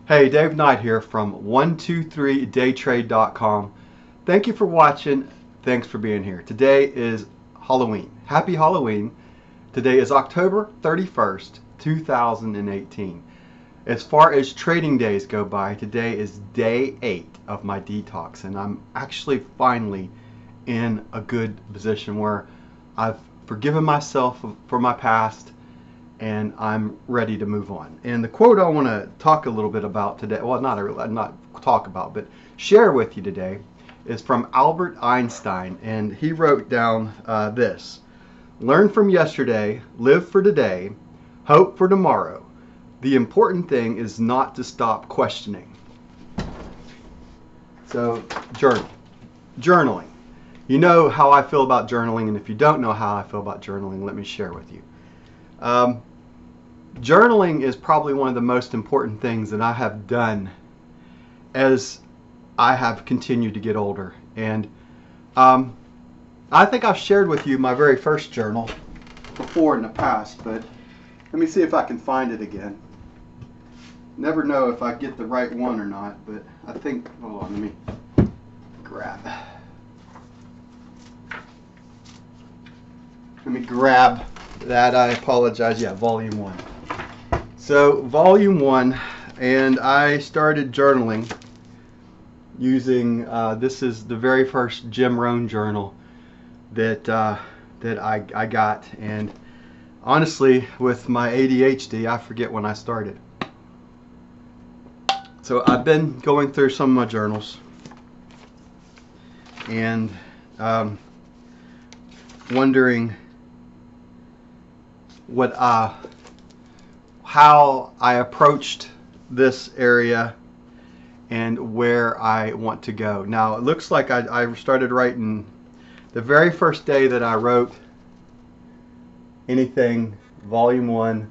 Hey, Dave Knight here from 123daytrade.com. Thank you for watching. Thanks for being here. Today is Halloween. Happy Halloween. Today is October 31st, 2018. As far as trading days go by, today is day 8 of my detox, and I'm actually finally in a good position where I've forgiven myself for my past and I'm ready to move on. And the quote I want to talk a little bit about today, well, not talk about, but share with you today, is from Albert Einstein, and he wrote down this: learn from yesterday, live for today, hope for tomorrow. The important thing is not to stop questioning. So, journaling. You know how I feel about journaling, and if you don't know how I feel about journaling, let me share with you. Journaling is probably one of the most important things that I have done as I have continued to get older. And I think I've shared with you my very first journal before in the past, but let me see if I can find it again. Never know if I get the right one or not, but I think, hold on, let me grab that. I apologize. Yeah, volume 1. So volume 1, and I started journaling using, this is the very first Jim Rohn journal that I got, and honestly, with my ADHD, I forget when I started. So I've been going through some of my journals and wondering how I approached this area and where I want to go. Now it looks like I started writing the very first day that I wrote anything, volume 1,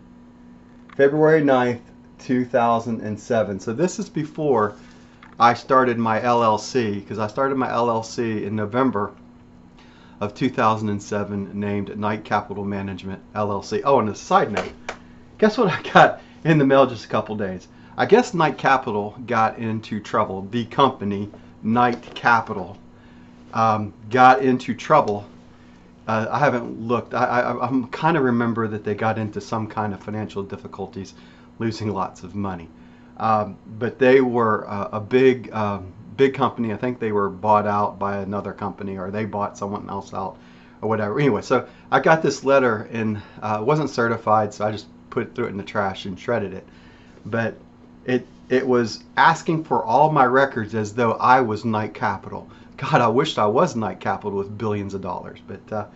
February 9th, 2007. So this is before I started my LLC, because I started my LLC in November of 2007, named Knight Capital Management LLC. Oh, and a side note, guess what I got in the mail just a couple days? I guess Knight Capital got into trouble. The company, Knight Capital, got into trouble. I haven't looked. I kind of remember that they got into some kind of financial difficulties, losing lots of money. But they were a big company. I think they were bought out by another company, or they bought someone else out, or whatever. Anyway, so I got this letter, and it wasn't certified, so I just threw it in the trash and shredded it. But it was asking for all my records as though I was Knight Capital. God, I wished I was Knight Capital with billions of dollars. But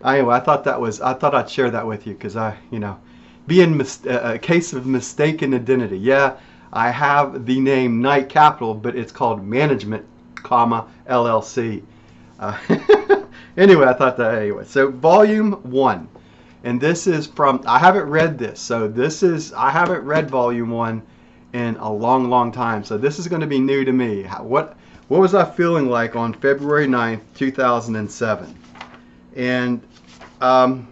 anyway, I thought I'd share that with you, because being a case of mistaken identity. Yeah, I have the name Knight Capital, but it's called Management, LLC. Anyway, I thought that anyway. So volume 1, and this is from, I haven't read this, so I haven't read volume 1 in a long time. So this is going to be new to me. What was I feeling like on February 9th, 2007? And I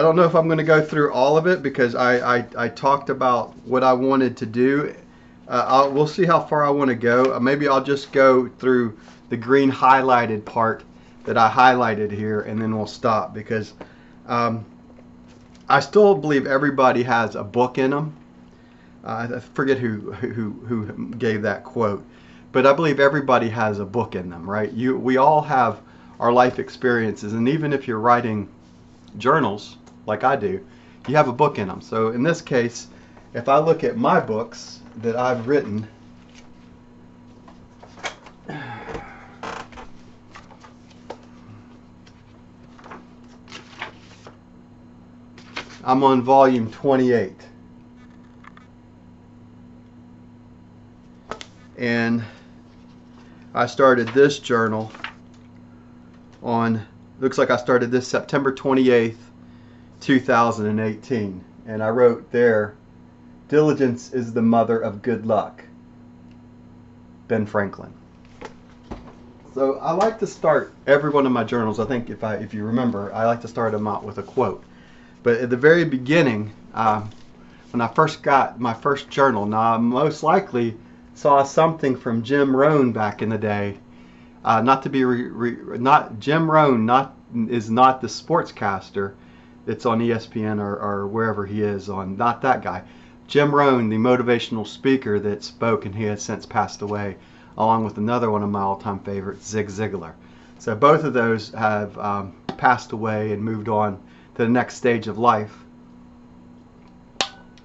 don't know if I'm going to go through all of it, because I talked about what I wanted to do. We'll see how far I want to go. Maybe I'll just go through the green highlighted part that I highlighted here, and then we'll stop, because I still believe everybody has a book in them. I forget who gave that quote, but I believe everybody has a book in them, right? We all have our life experiences, and even if you're writing journals like I do, you have a book in them. So in this case, if I look at my books that I've written, I'm on volume 28, and I started this journal on, looks like I started this September 28th, 2018, and I wrote there, diligence is the mother of good luck, Ben Franklin. So I like to start every one of my journals, I think if you remember, I like to start them out with a quote. But at the very beginning, when I first got my first journal. Now I most likely saw something from Jim Rohn back in the day. Not to be not Jim Rohn, is not the sportscaster. It's on ESPN or wherever he is on. Not that guy. Jim Rohn, the motivational speaker that spoke, and he has since passed away, along with another one of my all-time favorites, Zig Ziglar. So both of those have passed away and moved on to the next stage of life.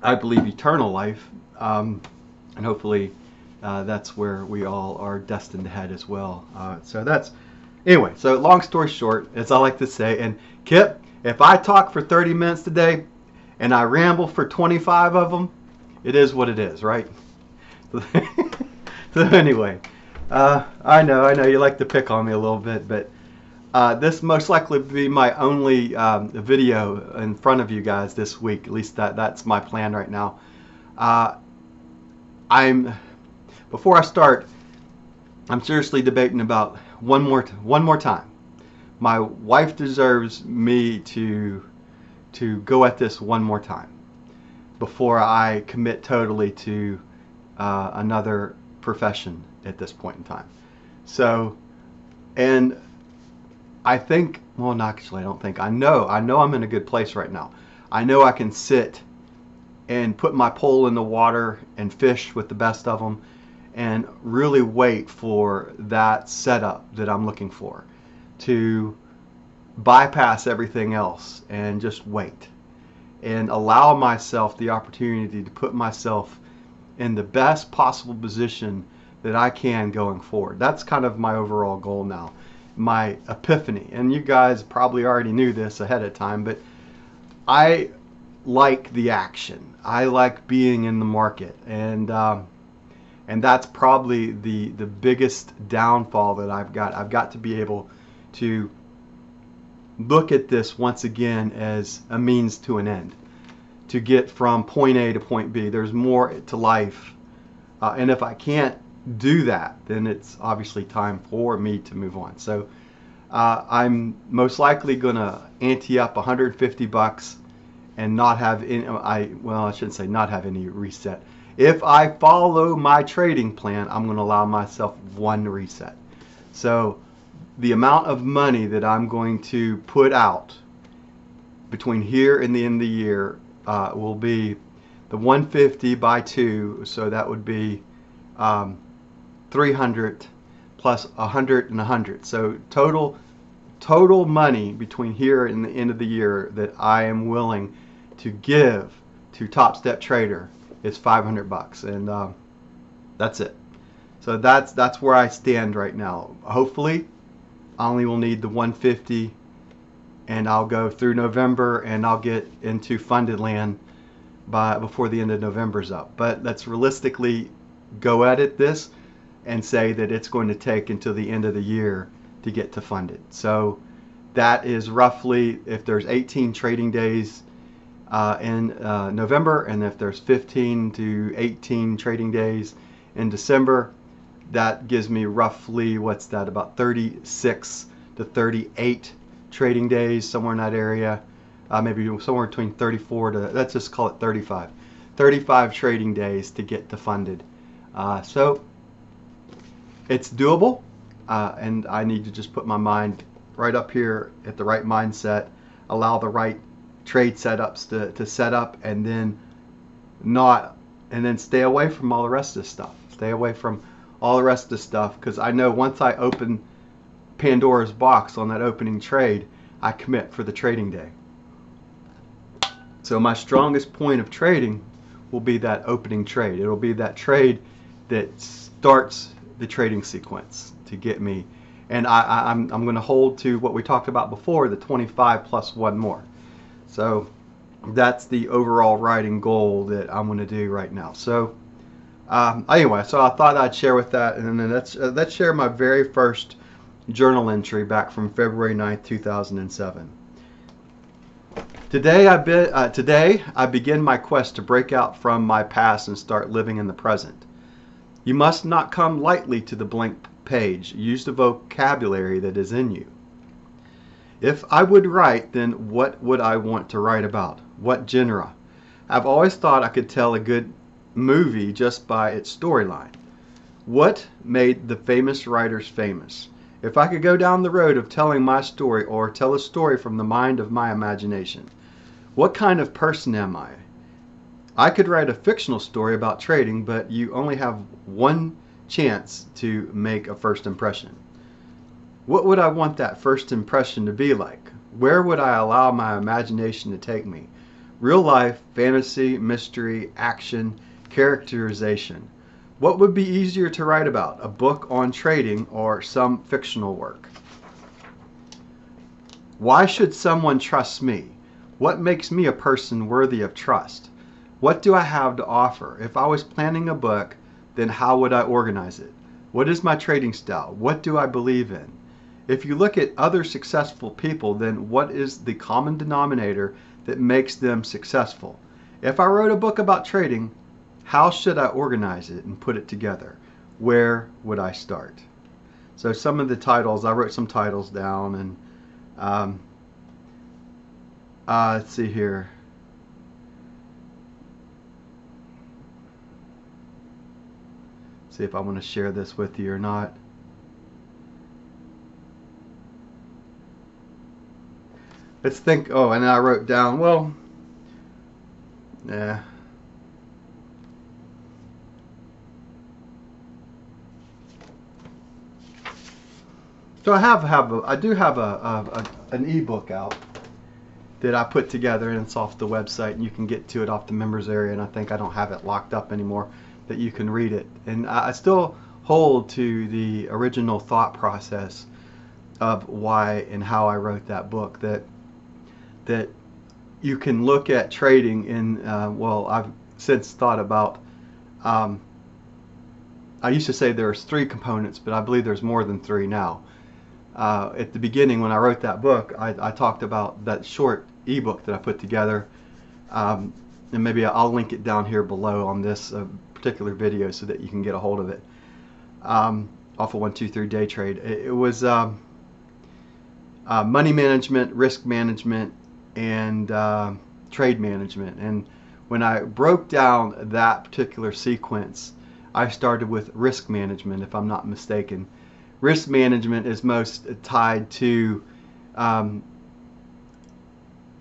I believe eternal life, and hopefully that's where we all are destined to head as well. So that's, anyway, so long story short, as I like to say, and Kip, if I talk for 30 minutes today and I ramble for 25 of them, it is what it is, right? So anyway, I know you like to pick on me a little bit, but this most likely will be my only video in front of you guys this week. At least that's my plan right now. Before I start, I'm seriously debating about one more time. My wife deserves me to go at this one more time before I commit totally to another profession at this point in time. So, and I think, well, not actually, I don't think, I know I'm in a good place right now. I know I can sit and put my pole in the water and fish with the best of them and really wait for that setup that I'm looking for, to bypass everything else and just wait and allow myself the opportunity to put myself in the best possible position that I can going forward. That's kind of my overall goal now, my epiphany. And you guys probably already knew this ahead of time, but I like the action. I like being in the market, and that's probably the biggest downfall that I've got. I've got to be able to look at this once again as a means to an end, to get from point A to point B. There's more to life, and if I can't do that, then it's obviously time for me to move on. So I'm most likely gonna ante up $150 and not have any, I shouldn't say not have any reset. If I follow my trading plan, I'm going to allow myself one reset. So the amount of money that I'm going to put out between here and the end of the year will be the 150 by 2, so that would be 300 plus 100 and 100. So total money between here and the end of the year that I am willing to give to TopStepTrader is $500, and that's it. So that's where I stand right now. Hopefully I only will need the 150, and I'll go through November, and I'll get into funded land before the end of November's up. But let's realistically go at this and say that it's going to take until the end of the year to get to funded. So that is roughly, if there's 18 trading days in November, and if there's 15 to 18 trading days in December, that gives me roughly, what's that, about 36 to 38 trading days, somewhere in that area. Maybe somewhere between 34 to, let's just call it 35. 35 trading days to get to funded. So it's doable, and I need to just put my mind right up here at the right mindset, allow the right trade setups to set up, and then stay away from all the rest of this stuff. Stay away from all the rest of the stuff, because I know once I open Pandora's box on that opening trade, I commit for the trading day. So my strongest point of trading will be that opening trade. It'll be that trade that starts the trading sequence to get me. And I'm going to hold to what we talked about before, the 25 plus one more. So that's the overall writing goal that I'm going to do right now. So anyway, so I thought I'd share with that, and then let's share my very first journal entry back from February 9th, 2007. Today I begin my quest to break out from my past and start living in the present. You must not come lightly to the blank page. Use the vocabulary that is in you. If I would write, then what would I want to write about? What genre? I've always thought I could tell a good movie just by its storyline. What made the famous writers famous? If I could go down the road of telling my story or tell a story from the mind of my imagination, what kind of person am I? I could write a fictional story about trading, but you only have one chance to make a first impression. What would I want that first impression to be like? Where would I allow my imagination to take me? Real life, fantasy, mystery, action, characterization. What would be easier to write about, a book on trading or some fictional work? Why should someone trust me? What makes me a person worthy of trust? What do I have to offer? If I was planning a book, then how would I organize it? What is my trading style? What do I believe in? If you look at other successful people, then what is the common denominator that makes them successful? If I wrote a book about trading, how should I organize it and put it together? Where would I start? So some of the titles, I wrote some titles down, and let's see here. See if I want to share this with you or not. Let's think. Oh, and I wrote down, well, yeah. So I do have an ebook out that I put together, and it's off the website, and you can get to it off the members area, and I think I don't have it locked up anymore, that you can read it. And I still hold to the original thought process of why and how I wrote that book, that you can look at trading in, well, I've since thought about, I used to say there's 3 components, but I believe there's more than 3 now. At the beginning, when I wrote that book, I talked about that short ebook that I put together, and maybe I'll link it down here below on this particular video so that you can get a hold of it, off of 123 Day Trade. It was money management, risk management, and trade management. And when I broke down that particular sequence, I started with risk management, if I'm not mistaken. Risk management is most tied to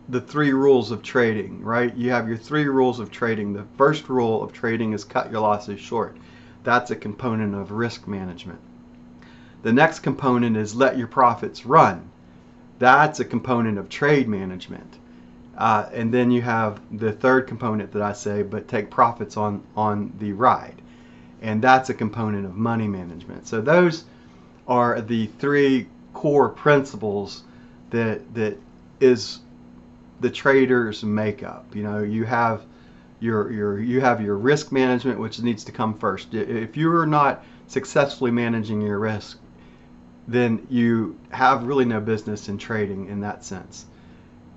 the 3 rules of trading, right? You have your 3 rules of trading. The first rule of trading is cut your losses short. That's a component of risk management. The next component is let your profits run. That's a component of trade management. And then you have the third component that I say, but take profits on the ride. And that's a component of money management. So those are the 3 core principles that is the trader's makeup. You know, you have your risk management, which needs to come first. If you're not successfully managing your risk, then you have really no business in trading in that sense.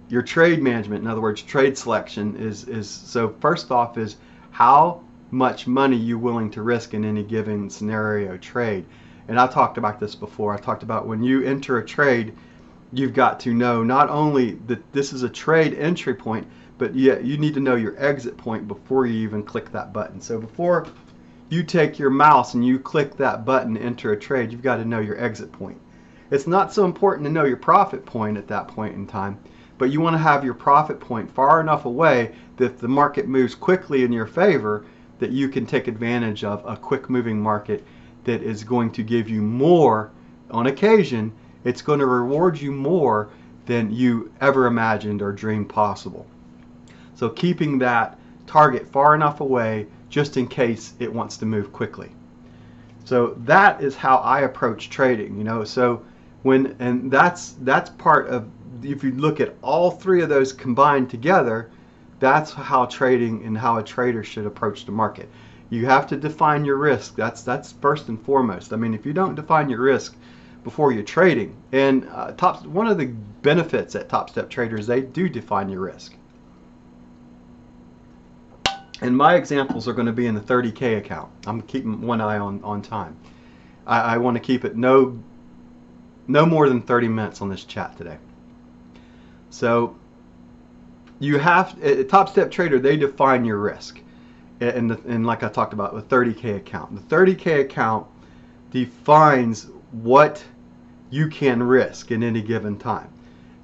Your trade management, in other words, trade selection, is so first off is how much money you're willing to risk in any given scenario trade. And I talked about this before. I talked about when you enter a trade, you've got to know not only that this is a trade entry point, but you need to know your exit point before you even click that button. So before you take your mouse and you click that button to enter a trade, you've got to know your exit point. It's not so important to know your profit point at that point in time, but you want to have your profit point far enough away that if the market moves quickly in your favor, that you can take advantage of a quick moving market that is going to give you more. On occasion, it's going to reward you more than you ever imagined or dreamed possible. So keeping that target far enough away just in case it wants to move quickly. So that is how I approach trading, you know. So and that's part of, if you look at all 3 of those combined together, that's how trading and how a trader should approach the market. You have to define your risk. That's first and foremost. I mean, if you don't define your risk before you're trading, and one of the benefits at TopStepTrader is they do define your risk. And my examples are going to be in the 30K account. I'm keeping one eye on time. I want to keep it no more than 30 minutes on this chat today. So you have at TopStepTrader, they define your risk, and like I talked about, the 30K account. The 30K account defines what you can risk in any given time.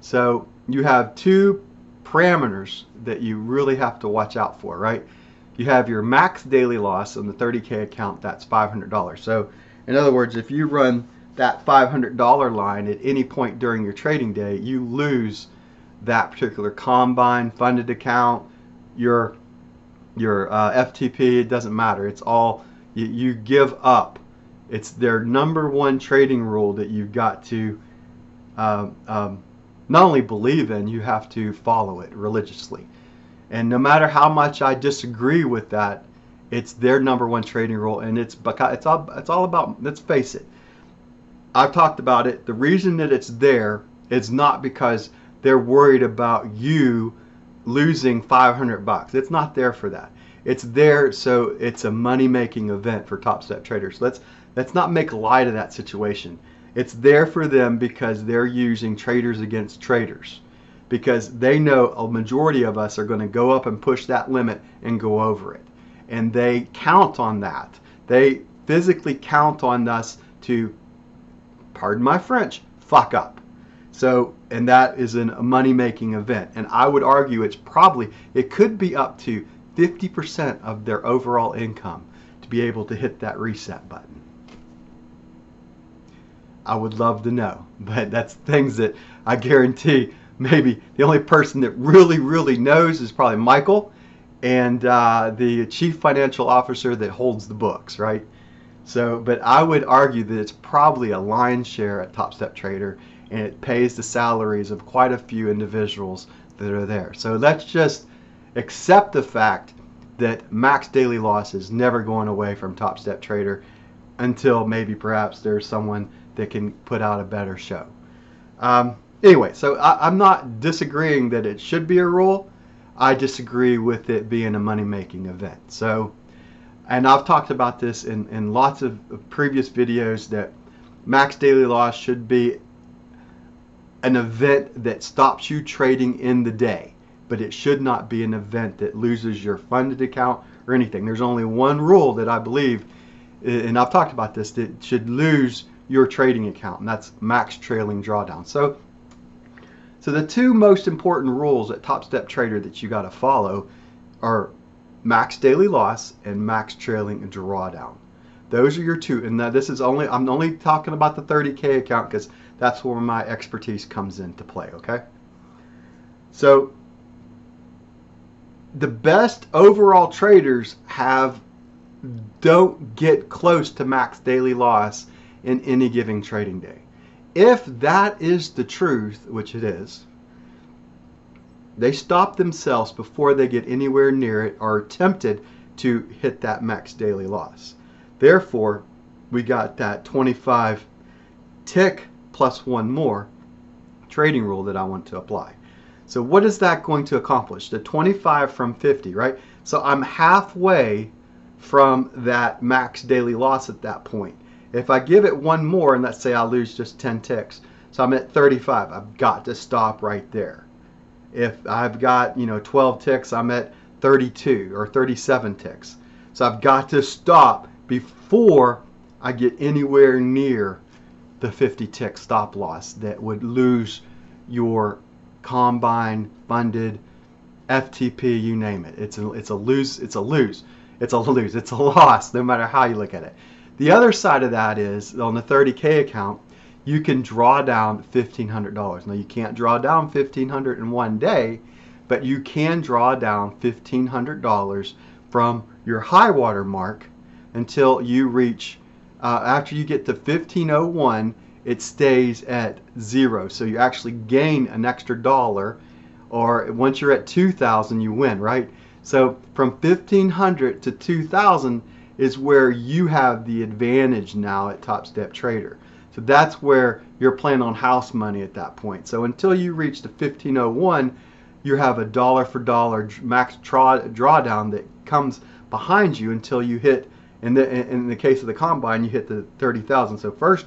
So you have two parameters that you really have to watch out for, right? You have your max daily loss on the 30K account, that's $500. So in other words, if you run that $500 line at any point during your trading day, you lose that particular combine, funded account, your FTP, it doesn't matter. It's all, you give up. It's their number one trading rule that you've got to not only believe in, you have to follow it religiously. And no matter how much I disagree with that, it's their number one trading rule, and it's all about, let's face it, I've talked about it, the reason that it's there is not because they're worried about you losing 500 bucks. It's not there for that. It's there so it's a money-making event for TopStepTrader. So let's not make light of that situation. It's there for them because they're using traders against traders, because they know a majority of us are going to go up and push that limit and go over it. And they count on that. They physically count on us to, pardon my French, fuck up. So, and that is a money-making event. And I would argue it could be up to 50% of their overall income to be able to hit that reset button. I would love to know, but that's things that I guarantee maybe the only person that really knows is probably Michael and the chief financial officer that holds the books, right? So, but I would argue that it's probably a lion's share at TopStepTrader, and it pays the salaries of quite a few individuals that are there. So let's just accept the fact that max daily loss is never going away from TopStepTrader until maybe perhaps there's someone that can put out a better show. Anyway, so I'm not disagreeing that it should be a rule. I disagree with it being a money-making event. So, and I've talked about this in lots of previous videos, that max daily loss should be an event that stops you trading in the day, but it should not be an event that loses your funded account or anything. There's only one rule that I believe, and I've talked about this, that should lose your trading account, and that's max trailing drawdown. So the two most important rules at TopStepTrader that you got to follow are max daily loss and max trailing drawdown. Those are your two, and this is I'm only talking about the 30K account because that's where my expertise comes into play, okay? So the best overall traders don't get close to max daily loss in any given trading day. If that is the truth, which it is, they stop themselves before they get anywhere near it or are tempted to hit that max daily loss. Therefore, we got that 25 tick plus one more trading rule that I want to apply. So what is that going to accomplish? The 25 from 50, right? So I'm halfway from that max daily loss at that point. If I give it one more, and let's say I lose just 10 ticks, so I'm at 35, I've got to stop right there. If I've got 12 ticks, I'm at 32 or 37 ticks. So I've got to stop before I get anywhere near the 50 tick stop loss that would lose your combine, funded, FTP, you name it. It's a loss, no matter how you look at it. The other side of that is, on the 30K account, you can draw down $1,500. Now, you can't draw down $1,500 in one day, but you can draw down $1,500 from your high water mark until you reach, after you get to 1501, it stays at 0. So you actually gain an extra $1, or once you're at 2,000, you win, right? So from 1,500 to 2,000 is where you have the advantage now at TopStepTrader. So that's where you're playing on house money at that point. So until you reach the 1501, you have a dollar for dollar max drawdown that comes behind you until you hit, in the case of the combine, you hit the 30,000. So first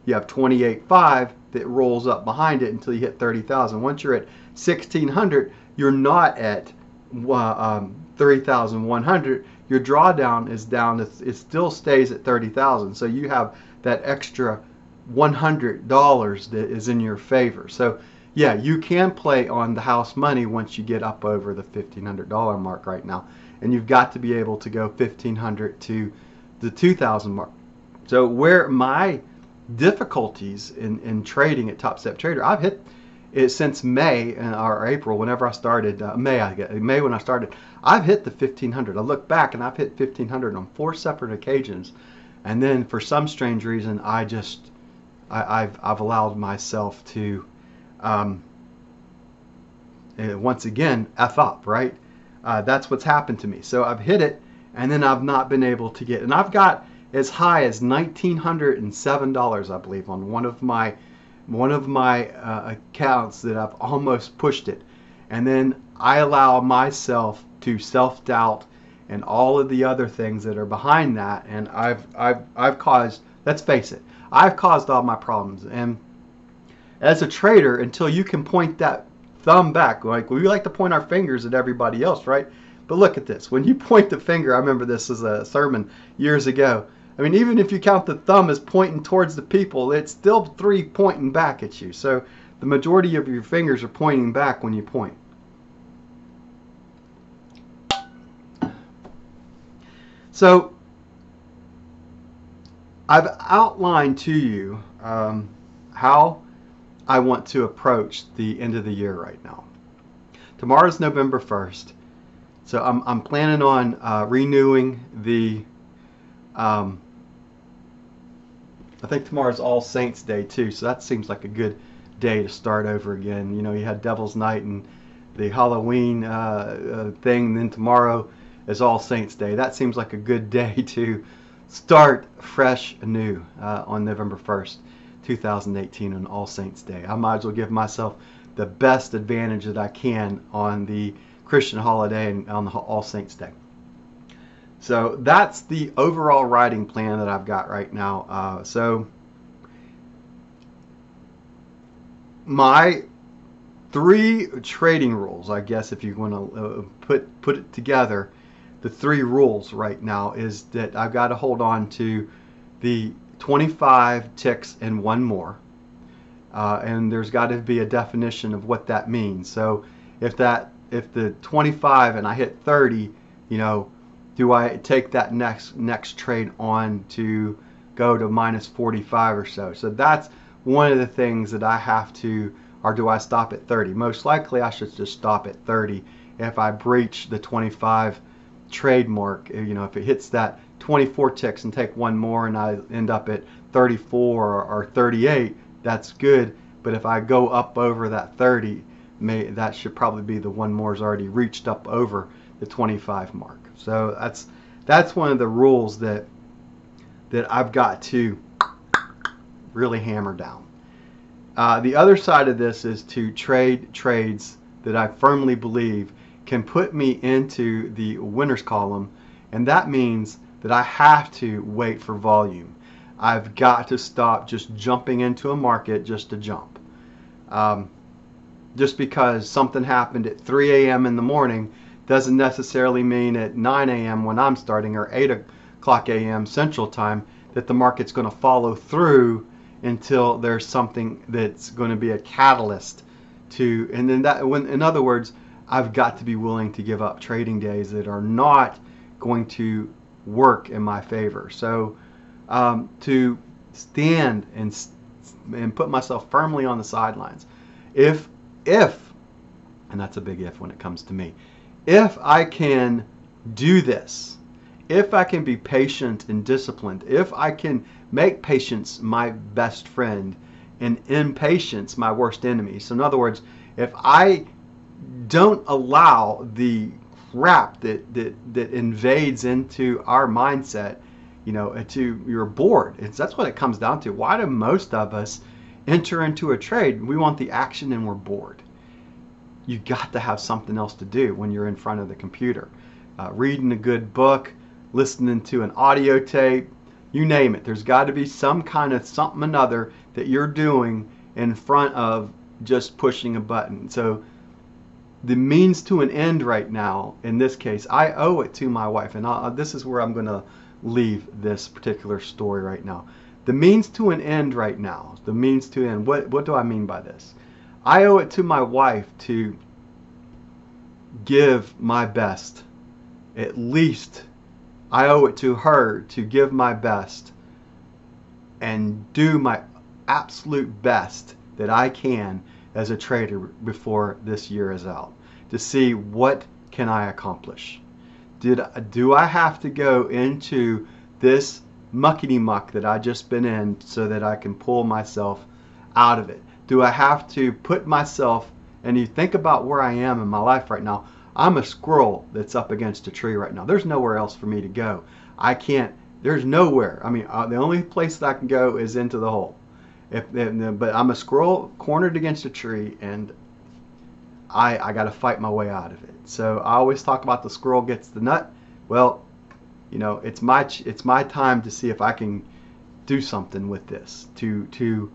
you have 28.5 that rolls up behind it until you hit 30,000. Once you're at 1,600, you're not at 3,100. Your drawdown is down. It still stays at 30,000. So you have that extra $100 that is in your favor. So yeah, you can play on the house money once you get up over the $1,500 mark right now, and you've got to be able to go 1,500 to the 2,000 mark. So where my difficulties in trading at TopStepTrader, I've hit it since May or April, whenever I started, May when I started, I've hit the 1,500. I look back and I've hit 1,500 on 4 separate occasions, and then for some strange reason, I've allowed myself to once again F up, right? That's what's happened to me. So I've hit it, and then I've not been able to get, and I've got as high as $1,907, I believe, on one of my accounts that I've almost pushed it. And then I allow myself to self-doubt and all of the other things that are behind that, and I've caused, let's face it, I've caused all my problems. And as a trader, until you can point that thumb back, like we like to point our fingers at everybody else, right? But look at this. When you point the finger, I remember this as a sermon years ago. I mean, even if you count the thumb as pointing towards the people, it's still 3 pointing back at you. So the majority of your fingers are pointing back when you point. So I've outlined to you how I want to approach the end of the year right now. Tomorrow's November 1st. So I'm planning on renewing the I think tomorrow's All Saints Day too, so that seems like a good day to start over again. You know, you had Devil's Night and the Halloween thing, and then tomorrow is All Saints Day. That seems like a good day to start fresh anew on November 1st, 2018 on All Saints Day. I might as well give myself the best advantage that I can on the Christian holiday and on the All Saints Day. So that's the overall writing plan that I've got right now. So my 3 trading rules, I guess, if you want to put it together, the 3 rules right now is that I've got to hold on to the 25 ticks and 1 more, and there's got to be a definition of what that means. So if the 25 and I hit 30, you know, do I take that next trade on to go to minus 45 or so? So that's one of the things that I have to, or do I stop at 30? Most likely I should just stop at 30 if I breach the 25 trade mark. You know, if it hits that 24 ticks and take 1 more and I end up at 34 or 38, that's good. But if I go up over that 30, that should probably be the 1 more is already reached up over the 25 mark. So that's one of the rules that I've got to really hammer down. The other side of this is to trade trades that I firmly believe can put me into the winners column, and that means that I have to wait for volume. I've got to stop just jumping into a market just to jump. Just because something happened at 3 a.m. in the morning doesn't necessarily mean at 9 a.m. when I'm starting or 8 o'clock a.m. Central Time that the market's going to follow through until there's something that's going to be a catalyst to, and then that, in other words, I've got to be willing to give up trading days that are not going to work in my favor. So to stand and put myself firmly on the sidelines, if, and that's a big if when it comes to me, if I can do this, if I can be patient and disciplined, if I can make patience my best friend and impatience my worst enemy. So in other words, if I don't allow the crap that invades into our mindset, you know, to you're bored. That's what it comes down to. Why do most of us enter into a trade? We want the action and we're bored. You got to have something else to do when you're in front of the computer. Reading a good book, listening to an audio tape, you name it. There's got to be some kind of something or another that you're doing in front of just pushing a button. So the means to an end right now, in this case, I owe it to my wife. And this is where I'm going to leave this particular story right now. The means to an end right now, the means to end. What do I mean by this? I owe it to my wife to give my best. At least I owe it to her to give my best and do my absolute best that I can as a trader before this year is out, to see what can I accomplish. Do I have to go into this muckety muck that I just been in so that I can pull myself out of it? Do I have to put myself, and you think about where I am in my life right now, I'm a squirrel that's up against a tree right now. There's nowhere else for me to go. I can't, there's nowhere. I mean, the only place that I can go is into the hole. But I'm a squirrel cornered against a tree, and I got to fight my way out of it. So I always talk about the squirrel gets the nut. Well, you know, it's my time to see if I can do something with this to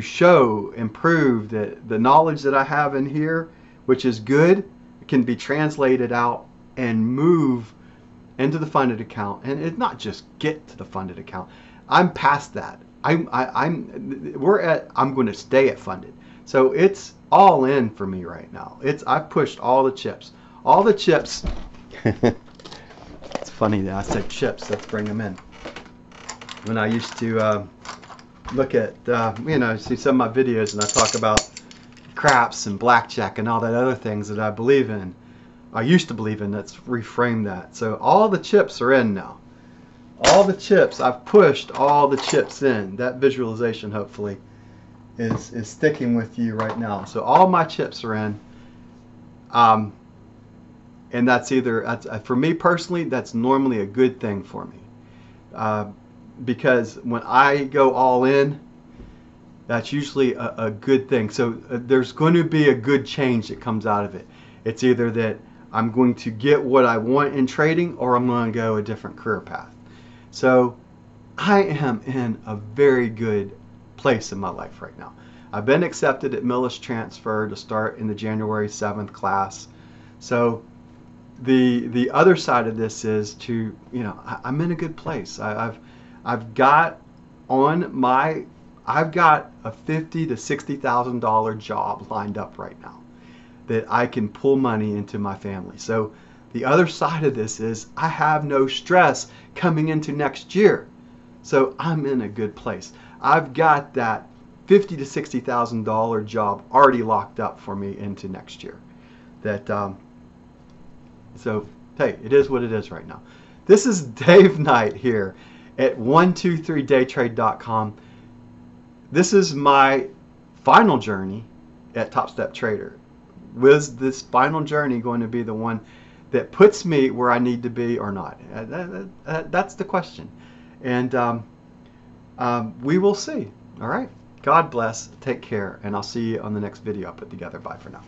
show, improve that the knowledge that I have in here, which is good, can be translated out and move into the funded account. And it's not just get to the funded account. I'm past that. I'm going to stay at funded. So it's all in for me right now. I've pushed all the chips. All the chips. It's funny that I said chips. Let's bring them in. When I used to look at, see some of my videos and I talk about craps and blackjack and all that other things that I believe in. I used to believe in. Let's reframe that. So all the chips are in now. All the chips, I've pushed all the chips in. That visualization hopefully is sticking with you right now. So all my chips are in. And that's for me personally, that's normally a good thing for me. Because when I go all in, that's usually a good thing. So there's going to be a good change that comes out of it. It's either that I'm going to get what I want in trading, or I'm going to go a different career path. So I am in a very good place in my life right now. I've been accepted at Millis Transfer to start in the January 7th class. So the other side of this is to, I'm in a good place. I've got a $50,000 to $60,000 job lined up right now that I can pull money into my family. So the other side of this is I have no stress coming into next year. So I'm in a good place. I've got that $50,000 to $60,000 job already locked up for me into next year. So hey, it is what it is right now. This is Dave Knight here at 123daytrade.com. This is my final journey at TopStepTrader. Was this final journey going to be the one that puts me where I need to be or not? That's the question. And we will see. All right. God bless. Take care. And I'll see you on the next video I put together. Bye for now.